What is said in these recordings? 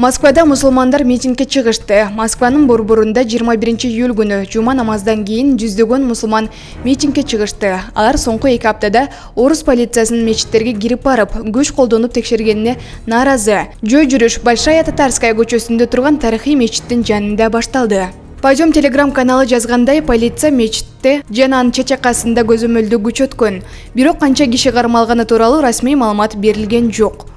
Москвада мусулмандар митингге чыгышты. Москванын борборунда 21 июль күнү жума намаздан кийин жүздөгөн мусулман митингге чыгышты. Алар соңку 2 аптада орус полициясынын мечиттерге кирип барып, күч колдонуп текшергенине нааразы. Жөө жүрүш Большая Татарская көчөсүндө турган тарыхый мечиттин жанында башталды. Пойдем телеграм-каналы жазгандай, полиция мечитте жана анын чечакасында көзөмөлдүү күч өткөн. Бирок канча киши кармалганы тууралуу расмий маалымат берилген жок.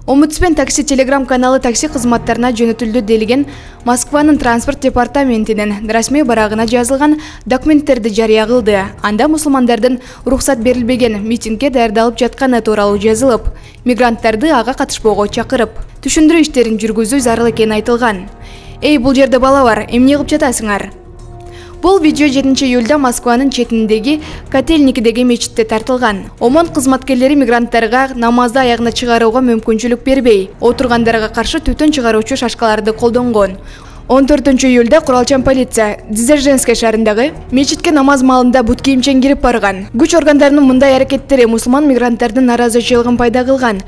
Омбудсмен такси телеграм-каналы такси кызматтарына жөнөтүлдү делген Москванын транспорт департаментинин расмий барагына жазылган документтерди жарыя кылды. Анда мусулмандардын уруксат берилбеген митингге даярдалып жатканы тууралуу жазылып, мигранттарды ага катышпоого чакырып, түшүндүрүү иштерин жүргүзүү зарыл экени айтылган. Эй, бул жерде бала бар, эмне кылып жатасыңар? Бұл видео 7 июльда Москванын четиндеги Котельникидеги мечитте тартылган. ОМОН кызматкерлери мигранттарга намазды аягына чыгарууга мүмкүнчүлүк бербей, отургандарга каршы түтүн чыгаруучу шашкаларды колдонгон. 14 июльда куралчан полиция Дзержинский шаарындагы мечитке намаз маалында бут кийимчен кирип барган. Күч органдарынын мындай аракеттери мусулман мигранттардын наразычылыгын пайда кылган.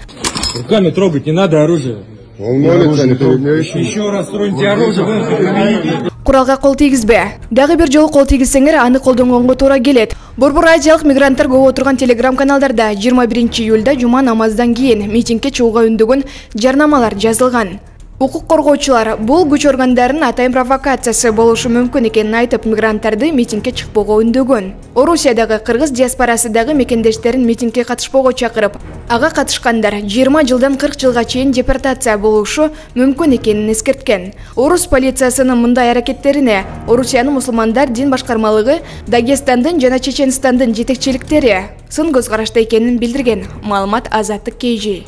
Руками трогать не надо оружие. Еще раз троньте оружие. Куралга кол тийгизбе. Дагы бир жолу кол тийгизсеңер, аны колдонгонго туура келет. Борбор азиялык мигранттар көп отурган телеграм-каналдарда 21 июльда жума намаздан кийин митингге чыгууга үндөгөн жарнамалар жазылган. Укук коргоочулар бул күч органдарынын атайын провокациясы болушу мүмкүн экенин айтып, мигранттарды митингге чыкпоого үндөгөн. Орусиядагы кыргыз диаспорасы дагы мекендештерин митингге катышпоого чакырып, ага катышкандар 20 жылдан 40 жылга чейин депортация болушу мүмкүн экенин эскерткен. Орус полициясынын мындай аракеттерине Орусиянын мусулмандар дин башкармалыгы Дагестандын жана Чеченстандын жетекчиликтери сын көз карашта экенин билдирген. Маалымат Азаттык KG.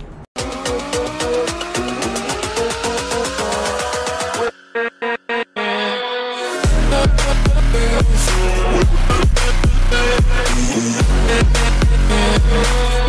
Yeah.